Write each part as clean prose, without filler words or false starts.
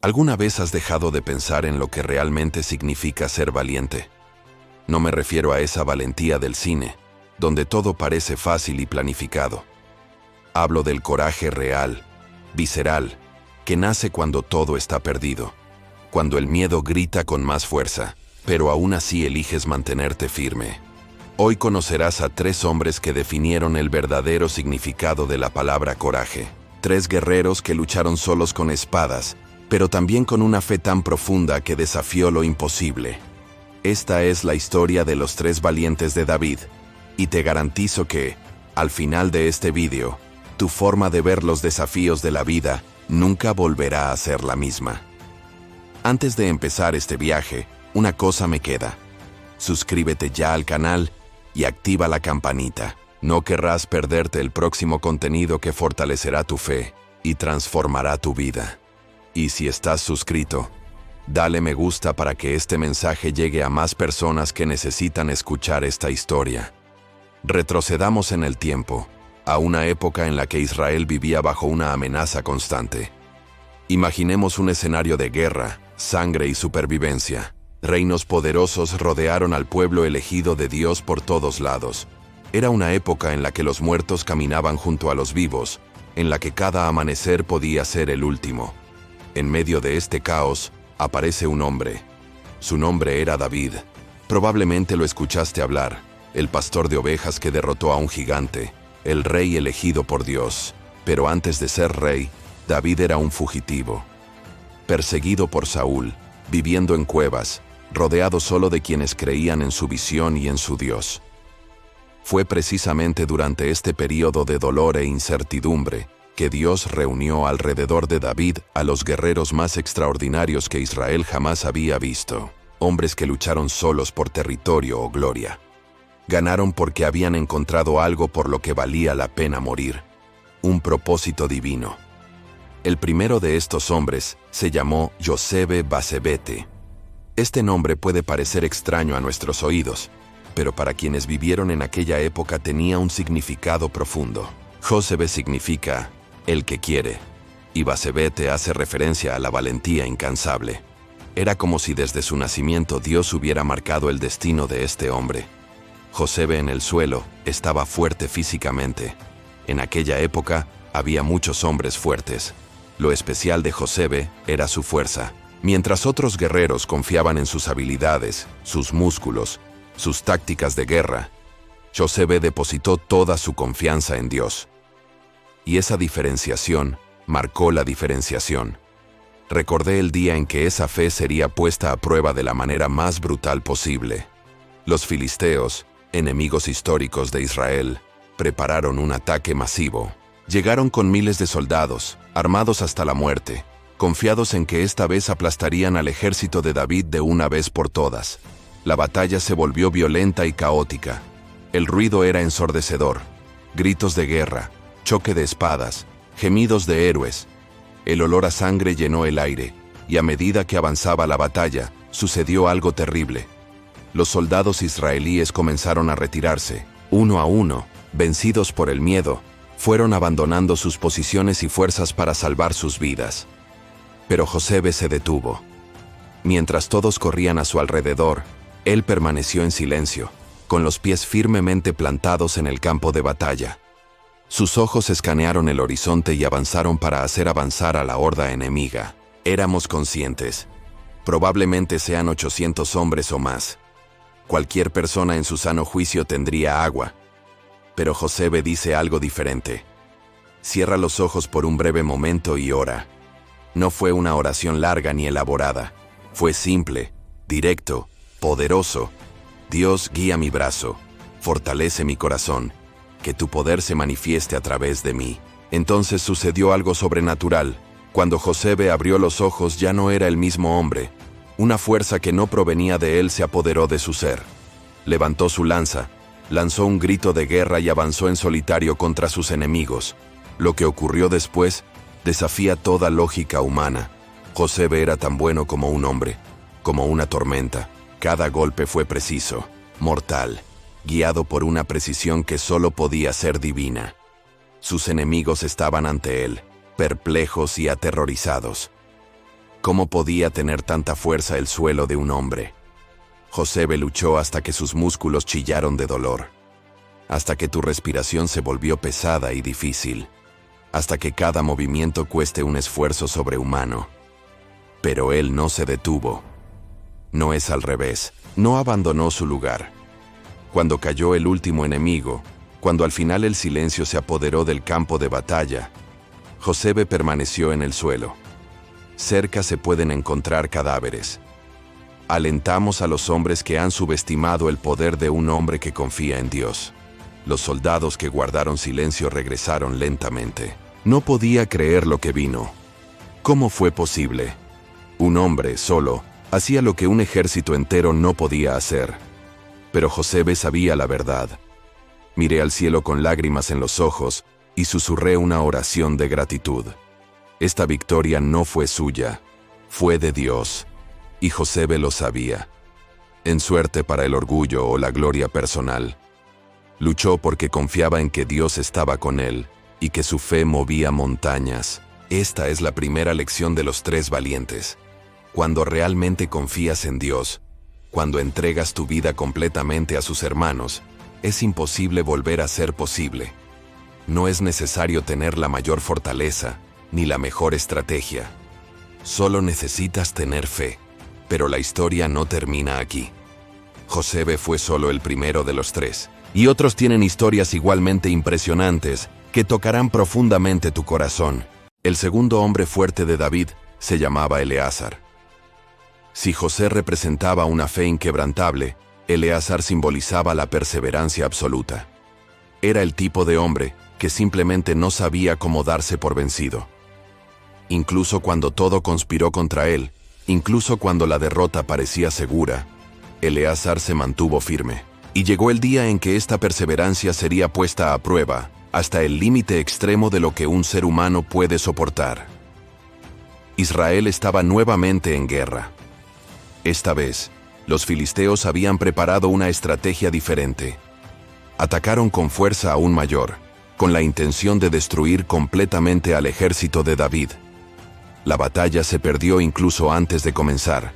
¿Alguna vez has dejado de pensar en lo que realmente significa ser valiente? No me refiero a esa valentía del cine, donde todo parece fácil y planificado. Hablo del coraje real, visceral, que nace cuando todo está perdido, cuando el miedo grita con más fuerza, pero aún así eliges mantenerte firme. Hoy conocerás a 3 hombres que definieron el verdadero significado de la palabra coraje. 3 guerreros que lucharon solos con espadas, pero también con una fe tan profunda que desafió lo imposible. Esta es la historia de los 3 valientes de David, y te garantizo que, al final de este vídeo, tu forma de ver los desafíos de la vida nunca volverá a ser la misma. Antes de empezar este viaje, una cosa me queda. Suscríbete ya al canal y activa la campanita. No querrás perderte el próximo contenido que fortalecerá tu fe y transformará tu vida. Y si estás suscrito, dale me gusta para que este mensaje llegue a más personas que necesitan escuchar esta historia. Retrocedamos en el tiempo, a una época en la que Israel vivía bajo una amenaza constante. Imaginemos un escenario de guerra, sangre y supervivencia. Reinos poderosos rodearon al pueblo elegido de Dios por todos lados. Era una época en la que los muertos caminaban junto a los vivos, en la que cada amanecer podía ser el último. En medio de este caos, aparece un hombre. Su nombre era David. Probablemente lo escuchaste hablar, el pastor de ovejas que derrotó a un gigante, el rey elegido por Dios. Pero antes de ser rey, David era un fugitivo. Perseguido por Saúl, viviendo en cuevas, rodeado solo de quienes creían en su visión y en su Dios. Fue precisamente durante este periodo de dolor e incertidumbre que Dios reunió alrededor de David a los guerreros más extraordinarios que Israel jamás había visto, hombres que lucharon solos por territorio o gloria. Ganaron porque habían encontrado algo por lo que valía la pena morir, un propósito divino. El primero de estos hombres se llamó Josebe-Basebete. Este nombre puede parecer extraño a nuestros oídos, pero para quienes vivieron en aquella época tenía un significado profundo. Josebe significa el que quiere, y Basebete hace referencia a la valentía incansable. Era como si desde su nacimiento Dios hubiera marcado el destino de este hombre. Josebe en el suelo estaba fuerte físicamente. En aquella época había muchos hombres fuertes. Lo especial de Josebe era su fuerza. Mientras otros guerreros confiaban en sus habilidades, sus músculos, sus tácticas de guerra, Josebe depositó toda su confianza en Dios. Y esa diferenciación marcó la diferenciación. Recordé el día en que esa fe sería puesta a prueba de la manera más brutal posible. Los filisteos, enemigos históricos de Israel, prepararon un ataque masivo. Llegaron con miles de soldados, armados hasta la muerte, confiados en que esta vez aplastarían al ejército de David de una vez por todas. La batalla se volvió violenta y caótica. El ruido era ensordecedor. Gritos de guerra, choque de espadas, gemidos de héroes. El olor a sangre llenó el aire, y a medida que avanzaba la batalla, sucedió algo terrible. Los soldados israelíes comenzaron a retirarse, uno a uno, vencidos por el miedo, fueron abandonando sus posiciones y fuerzas para salvar sus vidas. Pero Josebe se detuvo. Mientras todos corrían a su alrededor, él permaneció en silencio, con los pies firmemente plantados en el campo de batalla. Sus ojos escanearon el horizonte y avanzaron para hacer avanzar a la horda enemiga. Éramos conscientes. Probablemente sean 800 hombres o más. Cualquier persona en su sano juicio tendría agua. Pero Josebe dice algo diferente. Cierra los ojos por un breve momento y ora. No fue una oración larga ni elaborada. Fue simple, directo, poderoso. Dios, guía mi brazo, fortalece mi corazón, que tu poder se manifieste a través de mí. Entonces sucedió algo sobrenatural. Cuando Josebe abrió los ojos ya no era el mismo hombre. Una fuerza que no provenía de él se apoderó de su ser. Levantó su lanza, lanzó un grito de guerra y avanzó en solitario contra sus enemigos. Lo que ocurrió después desafía toda lógica humana. Josebe era tan bueno como un hombre, como una tormenta. Cada golpe fue preciso, mortal, guiado por una precisión que solo podía ser divina. Sus enemigos estaban ante él, perplejos y aterrorizados. ¿Cómo podía tener tanta fuerza el suelo de un hombre? Josebe luchó hasta que sus músculos chillaron de dolor, hasta que tu respiración se volvió pesada y difícil, hasta que cada movimiento cueste un esfuerzo sobrehumano. Pero él no se detuvo. No es al revés, no abandonó su lugar. Cuando cayó el último enemigo, cuando al final el silencio se apoderó del campo de batalla, Josebe permaneció en el suelo. Cerca se pueden encontrar cadáveres. Alentamos a los hombres que han subestimado el poder de un hombre que confía en Dios. Los soldados que guardaron silencio regresaron lentamente. No podía creer lo que vino. ¿Cómo fue posible? Un hombre solo hacía lo que un ejército entero no podía hacer. Pero Josebe sabía la verdad. Miré al cielo con lágrimas en los ojos y susurré una oración de gratitud. Esta victoria no fue suya, fue de Dios, y Josebe lo sabía. En suerte para el orgullo o la gloria personal. Luchó porque confiaba en que Dios estaba con él y que su fe movía montañas. Esta es la primera lección de los 3 valientes. Cuando realmente confías en Dios, cuando entregas tu vida completamente a sus hermanos, es imposible volver a ser posible. No es necesario tener la mayor fortaleza, ni la mejor estrategia. Solo necesitas tener fe. Pero la historia no termina aquí. Josebe fue solo el primero de los 3, y otros tienen historias igualmente impresionantes que tocarán profundamente tu corazón. El segundo hombre fuerte de David se llamaba Eleazar. Si José representaba una fe inquebrantable, Eleazar simbolizaba la perseverancia absoluta. Era el tipo de hombre que simplemente no sabía cómo darse por vencido. Incluso cuando todo conspiró contra él, incluso cuando la derrota parecía segura, Eleazar se mantuvo firme. Y llegó el día en que esta perseverancia sería puesta a prueba, hasta el límite extremo de lo que un ser humano puede soportar. Israel estaba nuevamente en guerra. Esta vez, los filisteos habían preparado una estrategia diferente. Atacaron con fuerza aún mayor, con la intención de destruir completamente al ejército de David. La batalla se perdió incluso antes de comenzar.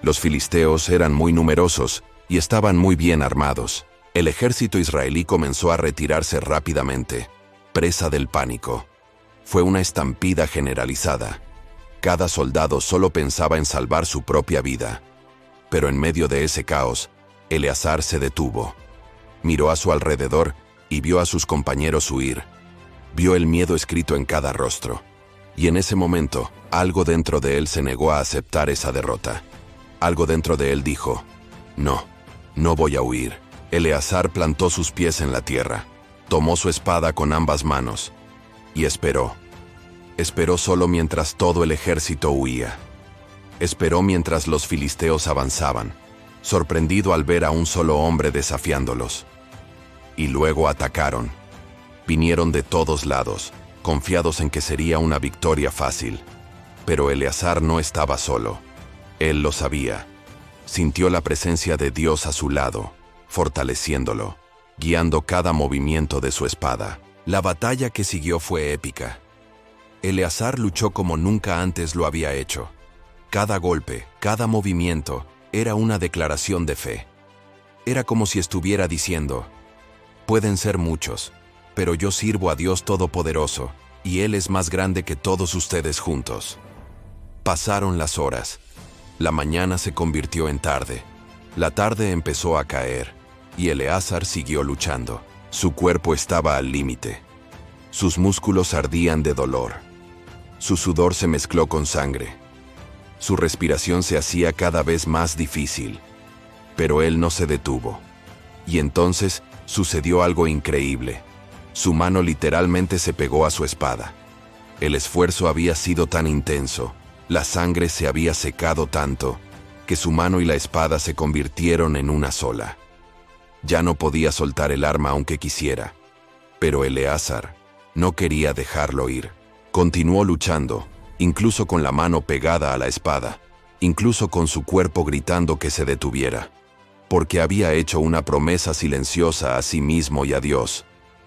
Los filisteos eran muy numerosos y estaban muy bien armados. El ejército israelí comenzó a retirarse rápidamente, presa del pánico. Fue una estampida generalizada. Cada soldado solo pensaba en salvar su propia vida. Pero en medio de ese caos, Eleazar se detuvo. Miró a su alrededor y vio a sus compañeros huir. Vio el miedo escrito en cada rostro. Y en ese momento, algo dentro de él se negó a aceptar esa derrota. Algo dentro de él dijo, no voy a huir. Eleazar plantó sus pies en la tierra, tomó su espada con ambas manos y esperó. Esperó solo mientras todo el ejército huía. Esperó mientras los filisteos avanzaban, sorprendido al ver a un solo hombre desafiándolos. Y luego atacaron. Vinieron de todos lados, confiados en que sería una victoria fácil. Pero Eleazar no estaba solo. Él lo sabía. Sintió la presencia de Dios a su lado, fortaleciéndolo, guiando cada movimiento de su espada. La batalla que siguió fue épica. Eleazar luchó como nunca antes lo había hecho. Cada golpe, cada movimiento, era una declaración de fe. Era como si estuviera diciendo, pueden ser muchos, pero yo sirvo a Dios Todopoderoso, y Él es más grande que todos ustedes juntos. Pasaron las horas. La mañana se convirtió en tarde. La tarde empezó a caer, y Eleazar siguió luchando. Su cuerpo estaba al límite. Sus músculos ardían de dolor. Su sudor se mezcló con sangre. Su respiración se hacía cada vez más difícil. Pero él no se detuvo. Y entonces sucedió algo increíble. Su mano literalmente se pegó a su espada. El esfuerzo había sido tan intenso, la sangre se había secado tanto, que su mano y la espada se convirtieron en una sola. Ya no podía soltar el arma aunque quisiera. Pero Eleazar no quería dejarlo ir. Continuó luchando, incluso con la mano pegada a la espada, incluso con su cuerpo gritando que se detuviera. Porque había hecho una promesa silenciosa a sí mismo y a Dios.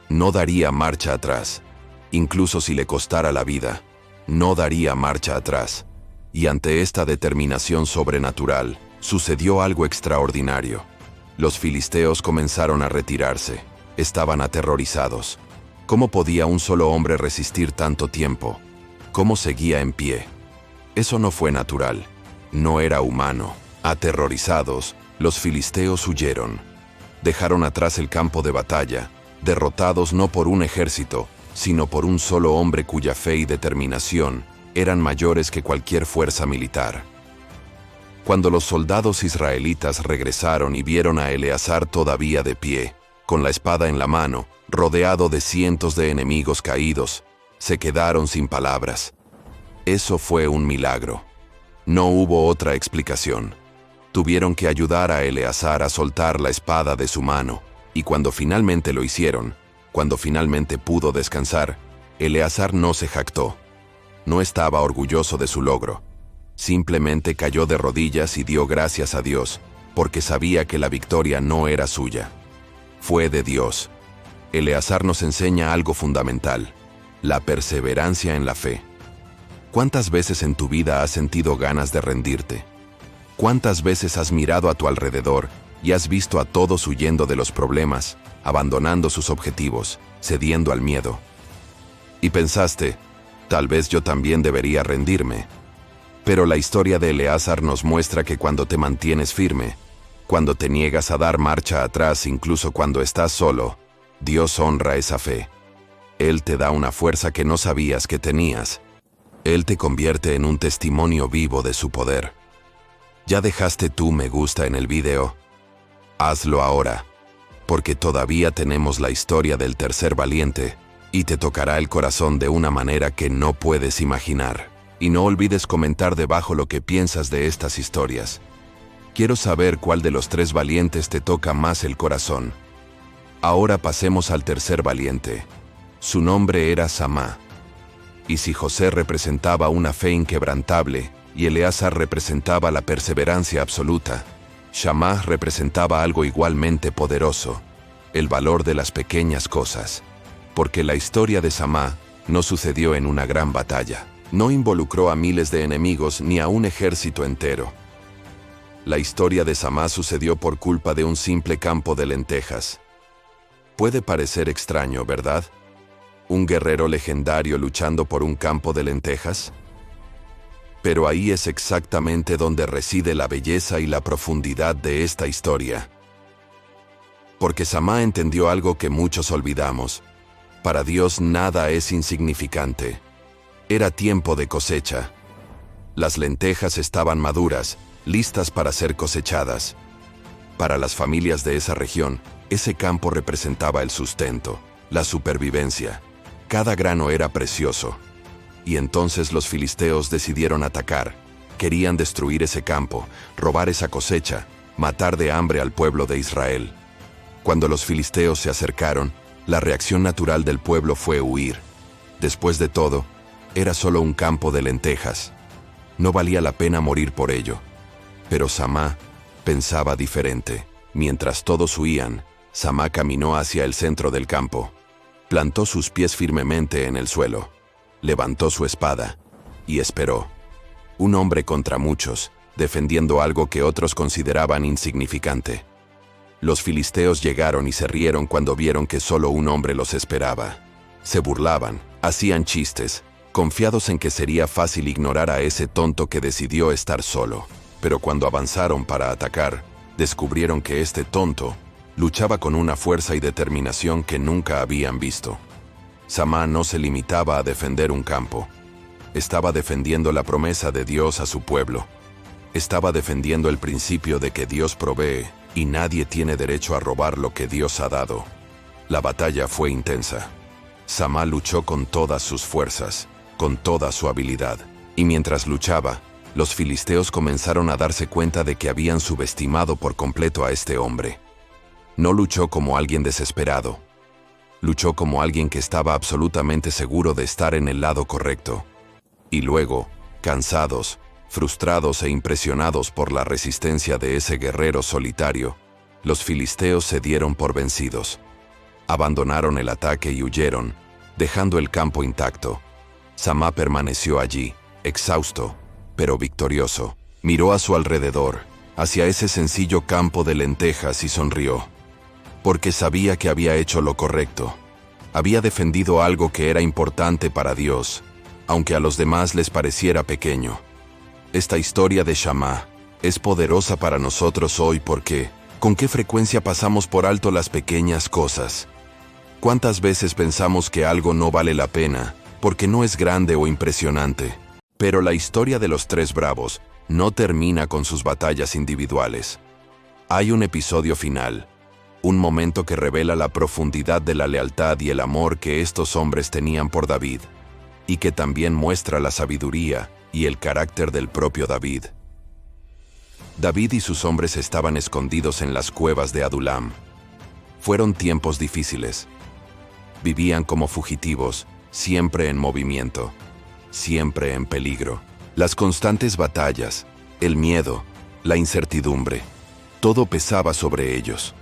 No daría marcha atrás. Incluso si le costara la vida, no daría marcha atrás. Y ante esta determinación sobrenatural, sucedió algo extraordinario. Los filisteos comenzaron a retirarse. Estaban aterrorizados. ¿Cómo podía un solo hombre resistir tanto tiempo? ¿Cómo seguía en pie? Eso no fue natural. No era humano. Aterrorizados, los filisteos huyeron. Dejaron atrás el campo de batalla, derrotados no por un ejército, sino por un solo hombre cuya fe y determinación eran mayores que cualquier fuerza militar. Cuando los soldados israelitas regresaron y vieron a Eleazar todavía de pie, con la espada en la mano, rodeado de cientos de enemigos caídos, se quedaron sin palabras. Eso fue un milagro. No hubo otra explicación. Tuvieron que ayudar a Eleazar a soltar la espada de su mano, y cuando finalmente lo hicieron, cuando finalmente pudo descansar, Eleazar no se jactó. No estaba orgulloso de su logro. Simplemente cayó de rodillas y dio gracias a Dios, porque sabía que la victoria no era suya. Fue de Dios. Eleazar nos enseña algo fundamental: la perseverancia en la fe. ¿Cuántas veces en tu vida has sentido ganas de rendirte? ¿Cuántas veces has mirado a tu alrededor y has visto a todos huyendo de los problemas, abandonando sus objetivos, cediendo al miedo? Y pensaste, tal vez yo también debería rendirme. Pero la historia de Eleazar nos muestra que cuando te mantienes firme, cuando te niegas a dar marcha atrás incluso cuando estás solo, Dios honra esa fe. Él te da una fuerza que no sabías que tenías. Él te convierte en un testimonio vivo de su poder. ¿Ya dejaste tu me gusta en el video? Hazlo ahora, porque todavía tenemos la historia del tercer valiente, y te tocará el corazón de una manera que no puedes imaginar. Y no olvides comentar debajo lo que piensas de estas historias. Quiero saber cuál de los tres valientes te toca más el corazón. Ahora pasemos al tercer valiente. Su nombre era Samá. Y si José representaba una fe inquebrantable y Eleazar representaba la perseverancia absoluta, Samá representaba algo igualmente poderoso: el valor de las pequeñas cosas. Porque la historia de Samá no sucedió en una gran batalla. No involucró a miles de enemigos ni a un ejército entero. La historia de Samá sucedió por culpa de un simple campo de lentejas. Puede parecer extraño, ¿verdad? ¿Un guerrero legendario luchando por un campo de lentejas? Pero ahí es exactamente donde reside la belleza y la profundidad de esta historia. Porque Samá entendió algo que muchos olvidamos: para Dios nada es insignificante. Era tiempo de cosecha. Las lentejas estaban maduras, listas para ser cosechadas. Para las familias de esa región, ese campo representaba el sustento, la supervivencia. Cada grano era precioso. Y entonces los filisteos decidieron atacar. Querían destruir ese campo, robar esa cosecha, matar de hambre al pueblo de Israel. Cuando los filisteos se acercaron, la reacción natural del pueblo fue huir. Después de todo, era solo un campo de lentejas. No valía la pena morir por ello. Pero Samá pensaba diferente. Mientras todos huían, Samá caminó hacia el centro del campo. Plantó sus pies firmemente en el suelo. Levantó su espada y esperó. Un hombre contra muchos, defendiendo algo que otros consideraban insignificante. Los filisteos llegaron y se rieron cuando vieron que solo un hombre los esperaba. Se burlaban, hacían chistes, confiados en que sería fácil ignorar a ese tonto que decidió estar solo. Pero cuando avanzaron para atacar, descubrieron que este tonto luchaba con una fuerza y determinación que nunca habían visto. Samá no se limitaba a defender un campo. Estaba defendiendo la promesa de Dios a su pueblo. Estaba defendiendo el principio de que Dios provee y nadie tiene derecho a robar lo que Dios ha dado. La batalla fue intensa. Samá luchó con todas sus fuerzas, con toda su habilidad. Y mientras luchaba, los filisteos comenzaron a darse cuenta de que habían subestimado por completo a este hombre. No luchó como alguien desesperado. Luchó como alguien que estaba absolutamente seguro de estar en el lado correcto. Y luego, cansados, frustrados e impresionados por la resistencia de ese guerrero solitario, los filisteos se dieron por vencidos. Abandonaron el ataque y huyeron, dejando el campo intacto. Samá permaneció allí, exhausto, pero victorioso. Miró a su alrededor, hacia ese sencillo campo de lentejas y sonrió. Porque sabía que había hecho lo correcto. Había defendido algo que era importante para Dios, aunque a los demás les pareciera pequeño. Esta historia de Shammah es poderosa para nosotros hoy porque, ¿con qué frecuencia pasamos por alto las pequeñas cosas? ¿Cuántas veces pensamos que algo no vale la pena porque no es grande o impresionante? Pero la historia de los tres bravos no termina con sus batallas individuales. Hay un episodio final, un momento que revela la profundidad de la lealtad y el amor que estos hombres tenían por David, y que también muestra la sabiduría y el carácter del propio David. David y sus hombres estaban escondidos en las cuevas de Adulam. Fueron tiempos difíciles. Vivían como fugitivos, siempre en movimiento, siempre en peligro. Las constantes batallas, el miedo, la incertidumbre, todo pesaba sobre ellos.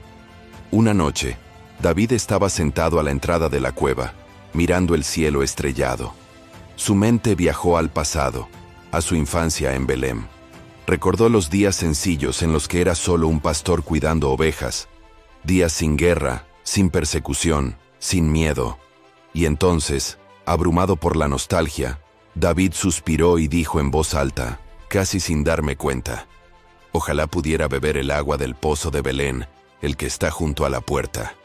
Una noche, David estaba sentado a la entrada de la cueva, mirando el cielo estrellado. Su mente viajó al pasado, a su infancia en Belén. Recordó los días sencillos en los que era solo un pastor cuidando ovejas, días sin guerra, sin persecución, sin miedo. Y entonces, abrumado por la nostalgia, David suspiró y dijo en voz alta, casi sin darme cuenta: ojalá pudiera beber el agua del pozo de Belén, el que está junto a la puerta.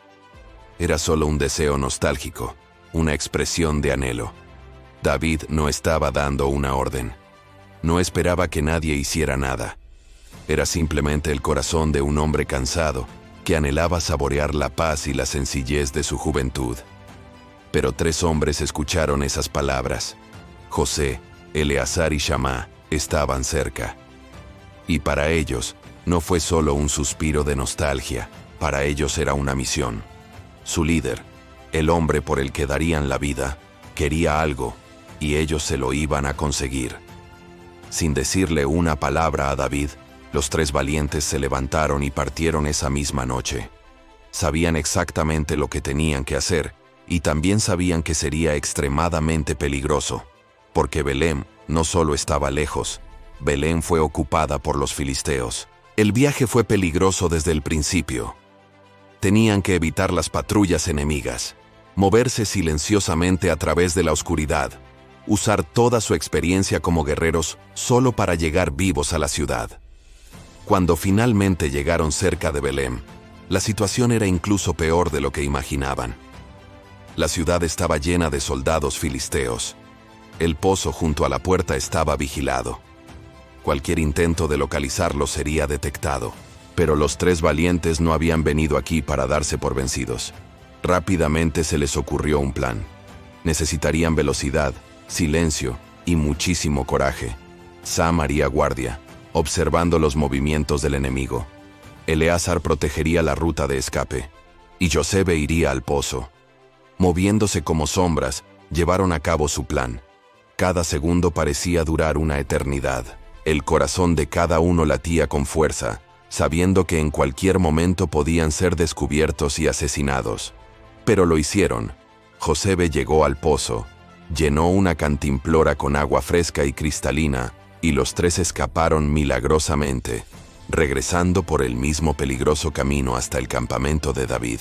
Era solo un deseo nostálgico, una expresión de anhelo. David no estaba dando una orden. No esperaba que nadie hiciera nada. Era simplemente el corazón de un hombre cansado que anhelaba saborear la paz y la sencillez de su juventud. Pero tres hombres escucharon esas palabras. José, Eleazar y Shammah estaban cerca. Y para ellos, no fue solo un suspiro de nostalgia, para ellos era una misión. Su líder, el hombre por el que darían la vida, quería algo, y ellos se lo iban a conseguir. Sin decirle una palabra a David, los tres valientes se levantaron y partieron esa misma noche. Sabían exactamente lo que tenían que hacer, y también sabían que sería extremadamente peligroso, porque Belén no solo estaba lejos, Belén fue ocupada por los filisteos. El viaje fue peligroso desde el principio. Tenían que evitar las patrullas enemigas, moverse silenciosamente a través de la oscuridad, usar toda su experiencia como guerreros solo para llegar vivos a la ciudad. Cuando finalmente llegaron cerca de Belén, la situación era incluso peor de lo que imaginaban. La ciudad estaba llena de soldados filisteos. El pozo junto a la puerta estaba vigilado. Cualquier intento de localizarlo sería detectado. Pero los tres valientes no habían venido aquí para darse por vencidos. Rápidamente se les ocurrió un plan. Necesitarían velocidad, silencio y muchísimo coraje. Sam haría guardia, observando los movimientos del enemigo. Eleazar protegería la ruta de escape, y Josebe iría al pozo. Moviéndose como sombras, llevaron a cabo su plan. Cada segundo parecía durar una eternidad. El corazón de cada uno latía con fuerza, sabiendo que en cualquier momento podían ser descubiertos y asesinados. Pero lo hicieron. Josebe llegó al pozo, llenó una cantimplora con agua fresca y cristalina, y los tres escaparon milagrosamente, regresando por el mismo peligroso camino hasta el campamento de David.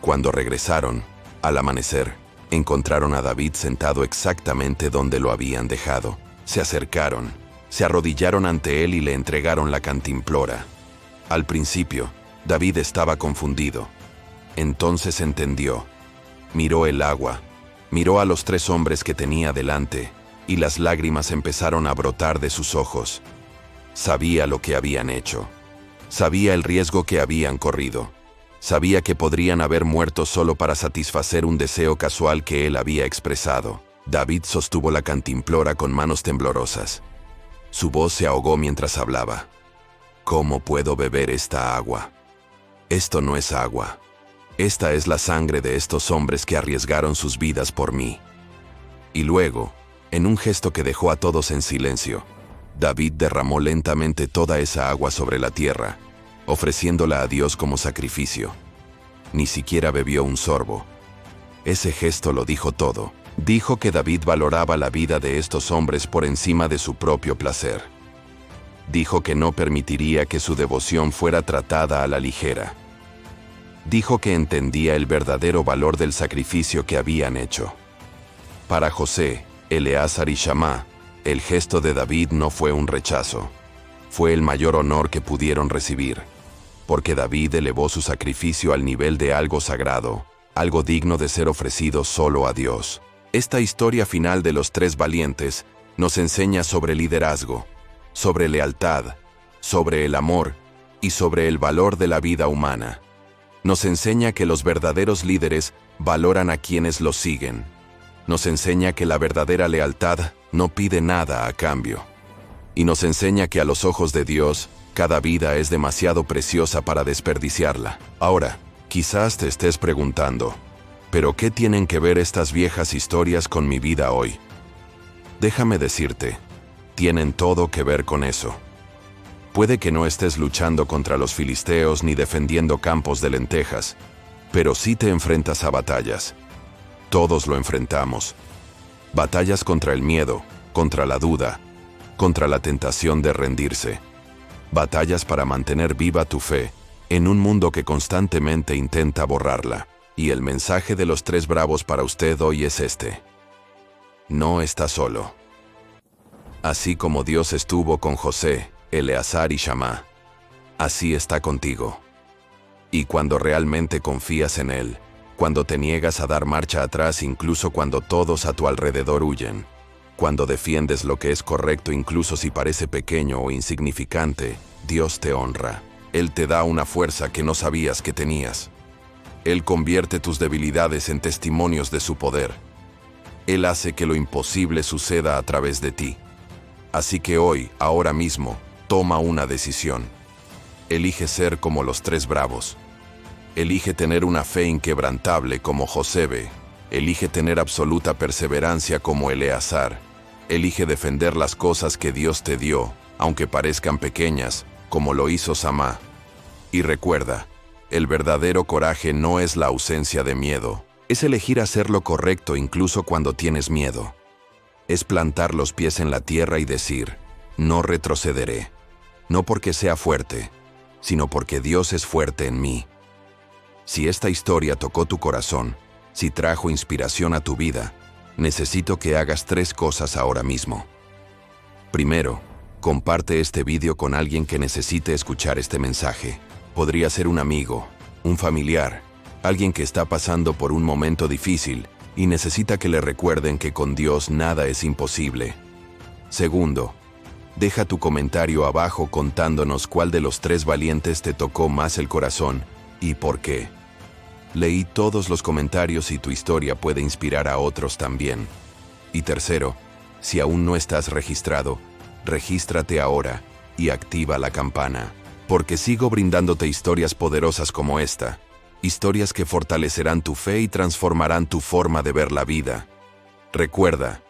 Cuando regresaron, al amanecer, encontraron a David sentado exactamente donde lo habían dejado. Se acercaron, se arrodillaron ante él y le entregaron la cantimplora. Al principio, David estaba confundido. Entonces entendió. Miró el agua, miró a los tres hombres que tenía delante, y las lágrimas empezaron a brotar de sus ojos. Sabía lo que habían hecho. Sabía el riesgo que habían corrido. Sabía que podrían haber muerto solo para satisfacer un deseo casual que él había expresado. David sostuvo la cantimplora con manos temblorosas. Su voz se ahogó mientras hablaba. ¿Cómo puedo beber esta agua? Esto no es agua. Esta es la sangre de estos hombres que arriesgaron sus vidas por mí. Y luego, en un gesto que dejó a todos en silencio, David derramó lentamente toda esa agua sobre la tierra, ofreciéndola a Dios como sacrificio. Ni siquiera bebió un sorbo. Ese gesto lo dijo todo. Dijo que David valoraba la vida de estos hombres por encima de su propio placer. Dijo que no permitiría que su devoción fuera tratada a la ligera. Dijo que entendía el verdadero valor del sacrificio que habían hecho. Para José, Eleazar y Shammá, el gesto de David no fue un rechazo. Fue el mayor honor que pudieron recibir, porque David elevó su sacrificio al nivel de algo sagrado, algo digno de ser ofrecido solo a Dios. Esta historia final de los tres valientes nos enseña sobre liderazgo, sobre lealtad, sobre el amor y sobre el valor de la vida humana. Nos enseña que los verdaderos líderes valoran a quienes los siguen. Nos enseña que la verdadera lealtad no pide nada a cambio. Y nos enseña que a los ojos de Dios, cada vida es demasiado preciosa para desperdiciarla. Ahora, quizás te estés preguntando, ¿pero qué tienen que ver estas viejas historias con mi vida hoy? Déjame decirte, tienen todo que ver con eso. Puede que no estés luchando contra los filisteos ni defendiendo campos de lentejas, pero sí te enfrentas a batallas. Todos lo enfrentamos. Batallas contra el miedo, contra la duda, contra la tentación de rendirse. Batallas para mantener viva tu fe en un mundo que constantemente intenta borrarla. Y el mensaje de los tres bravos para usted hoy es este: no está solo. Así como Dios estuvo con José, Eleazar y Shammá, así está contigo. Y cuando realmente confías en Él, cuando te niegas a dar marcha atrás incluso cuando todos a tu alrededor huyen, cuando defiendes lo que es correcto incluso si parece pequeño o insignificante, Dios te honra. Él te da una fuerza que no sabías que tenías. Él convierte tus debilidades en testimonios de su poder. Él hace que lo imposible suceda a través de ti. Así que hoy, ahora mismo, toma una decisión. Elige ser como los tres bravos. Elige tener una fe inquebrantable como José. Elige tener absoluta perseverancia como Eleazar. Elige defender las cosas que Dios te dio, aunque parezcan pequeñas, como lo hizo Shammá. Y recuerda, el verdadero coraje no es la ausencia de miedo, es elegir hacer lo correcto incluso cuando tienes miedo. Es plantar los pies en la tierra y decir, no retrocederé, no porque sea fuerte, sino porque Dios es fuerte en mí. Si esta historia tocó tu corazón, si trajo inspiración a tu vida, necesito que hagas tres cosas ahora mismo. Primero, comparte este vídeo con alguien que necesite escuchar este mensaje. Podría ser un amigo, un familiar, alguien que está pasando por un momento difícil y necesita que le recuerden que con Dios nada es imposible. Segundo, deja tu comentario abajo contándonos cuál de los tres valientes te tocó más el corazón y por qué. Leí todos los comentarios y tu historia puede inspirar a otros también. Y tercero, si aún no estás registrado, regístrate ahora y activa la campana. Porque sigo brindándote historias poderosas como esta, historias que fortalecerán tu fe y transformarán tu forma de ver la vida. Recuerda,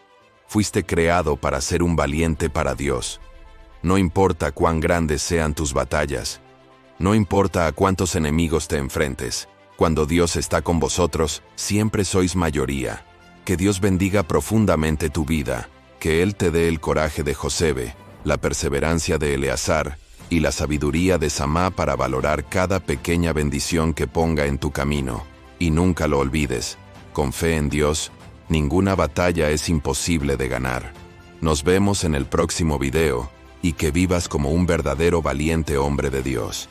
fuiste creado para ser un valiente para Dios. No importa cuán grandes sean tus batallas, no importa a cuántos enemigos te enfrentes, cuando Dios está con vosotros, siempre sois mayoría. Que Dios bendiga profundamente tu vida, que Él te dé el coraje de José, la perseverancia de Eleazar, y la sabiduría de Shammá para valorar cada pequeña bendición que ponga en tu camino. Y nunca lo olvides, con fe en Dios, ninguna batalla es imposible de ganar. Nos vemos en el próximo video, y que vivas como un verdadero valiente hombre de Dios.